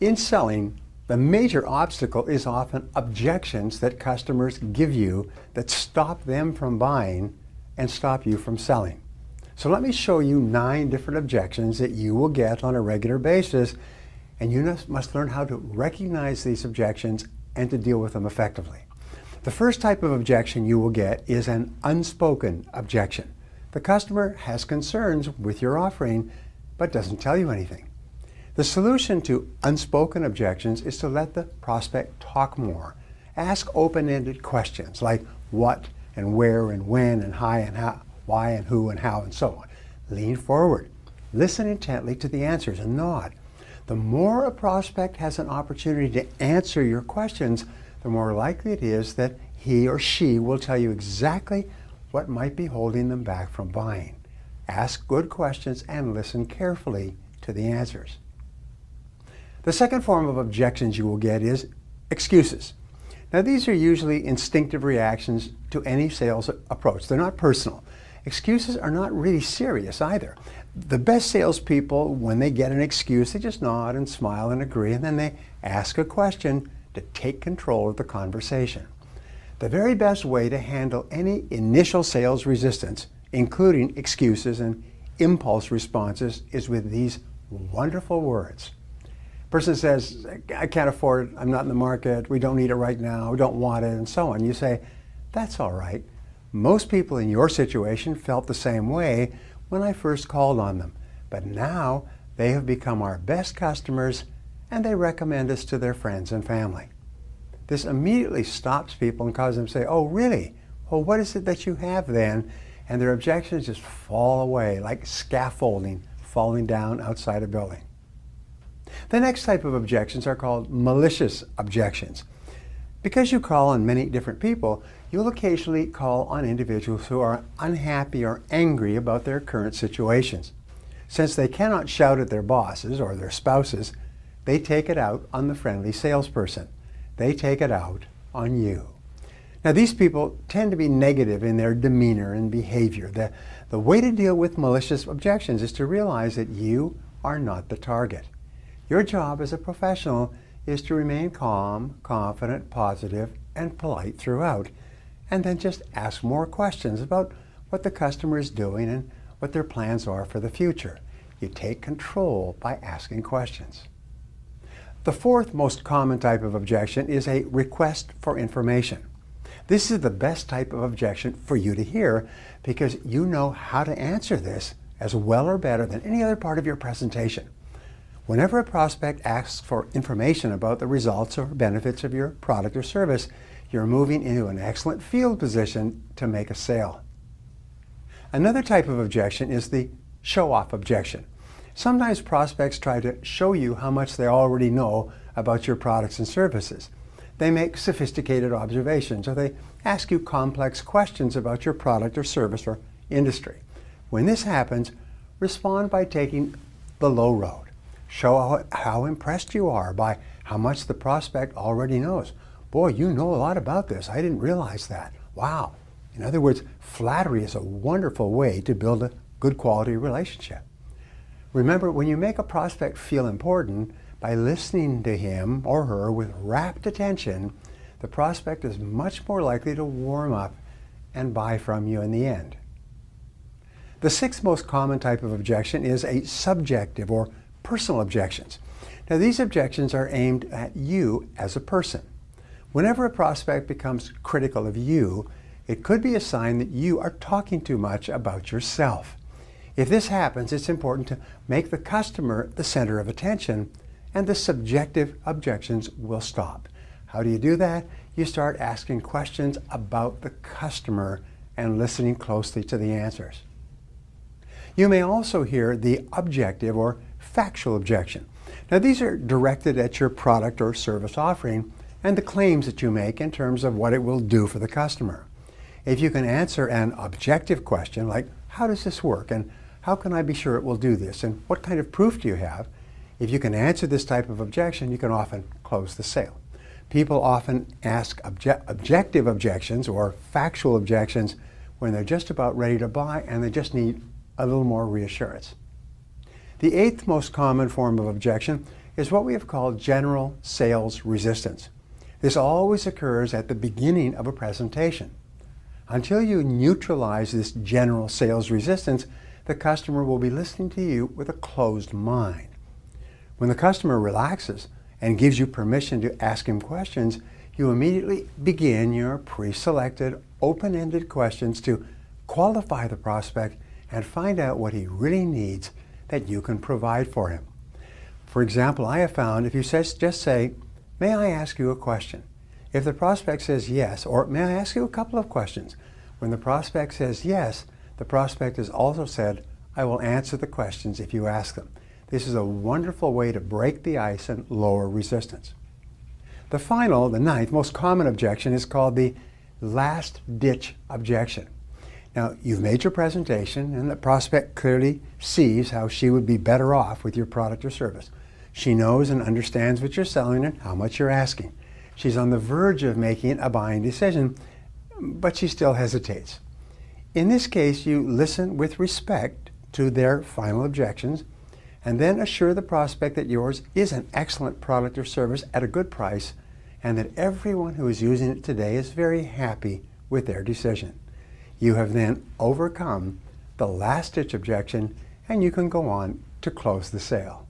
In selling, the major obstacle is often objections that customers give you that stop them from buying and stop you from selling. So let me show you 9 different objections that you will get on a regular basis, and you must learn how to recognize these objections and to deal with them effectively. The first type of objection you will get is an unspoken objection. The customer has concerns with your offering but doesn't tell you anything. The solution to unspoken objections is to let the prospect talk more. Ask open-ended questions like what and where and when and how and how, why and who and how and so on. Lean forward. Listen intently to the answers and nod. The more a prospect has an opportunity to answer your questions, the more likely it is that he or she will tell you exactly what might be holding them back from buying. Ask good questions and listen carefully to the answers. The second form of objections you will get is excuses. Now, these are usually instinctive reactions to any sales approach. They're not personal. Excuses are not really serious either. The best salespeople, when they get an excuse, they just nod and smile and agree, and then they ask a question to take control of the conversation. The very best way to handle any initial sales resistance, including excuses and impulse responses, is with these wonderful words. Person says, I can't afford it, I'm not in the market, we don't need it right now, we don't want it, and so on. You say, that's all right. Most people in your situation felt the same way when I first called on them, but now they have become our best customers and they recommend us to their friends and family. This immediately stops people and causes them to say, oh really? Well, what is it that you have then? And their objections just fall away like scaffolding falling down outside a building. The next type of objections are called malicious objections. Because you call on many different people, you'll occasionally call on individuals who are unhappy or angry about their current situations. Since they cannot shout at their bosses or their spouses, they take it out on the friendly salesperson. They take it out on you. Now, these people tend to be negative in their demeanor and behavior. The way to deal with malicious objections is to realize that you are not the target. Your job as a professional is to remain calm, confident, positive, and polite throughout, and then just ask more questions about what the customer is doing and what their plans are for the future. You take control by asking questions. The fourth most common type of objection is a request for information. This is the best type of objection for you to hear because you know how to answer this as well or better than any other part of your presentation. Whenever a prospect asks for information about the results or benefits of your product or service, you're moving into an excellent field position to make a sale. Another type of objection is the show-off objection. Sometimes prospects try to show you how much they already know about your products and services. They make sophisticated observations or they ask you complex questions about your product or service or industry. When this happens, respond by taking the low road. Show how impressed you are by how much the prospect already knows. Boy, you know a lot about this. I didn't realize that. Wow. In other words, flattery is a wonderful way to build a good quality relationship. Remember, when you make a prospect feel important by listening to him or her with rapt attention, the prospect is much more likely to warm up and buy from you in the end. The sixth most common type of objection is a subjective or personal objections. Now, these objections are aimed at you as a person. Whenever a prospect becomes critical of you, it could be a sign that you are talking too much about yourself. If this happens, it's important to make the customer the center of attention, and the subjective objections will stop. How do you do that? You start asking questions about the customer and listening closely to the answers. You may also hear the objective or factual objection. Now, these are directed at your product or service offering and the claims that you make in terms of what it will do for the customer. If you can answer an objective question like, how does this work and how can I be sure it will do this and what kind of proof do you have? If you can answer this type of objection, you can often close the sale. People often ask objective objections or factual objections when they're just about ready to buy and they just need a little more reassurance. The eighth most common form of objection is what we have called general sales resistance. This always occurs at the beginning of a presentation. Until you neutralize this general sales resistance, the customer will be listening to you with a closed mind. When the customer relaxes and gives you permission to ask him questions, you immediately begin your pre-selected, open-ended questions to qualify the prospect and find out what he really needs that you can provide for him. For example, I have found if you just say, "May I ask you a question?" If the prospect says yes, or "May I ask you a couple of questions?" When the prospect says yes, the prospect has also said, "I will answer the questions if you ask them." This is a wonderful way to break the ice and lower resistance. The ninth most common objection is called the last-ditch objection. Now, you've made your presentation and the prospect clearly sees how she would be better off with your product or service. She knows and understands what you're selling and how much you're asking. She's on the verge of making a buying decision, but she still hesitates. In this case, you listen with respect to their final objections and then assure the prospect that yours is an excellent product or service at a good price and that everyone who is using it today is very happy with their decision. You have then overcome the last-ditch objection and you can go on to close the sale.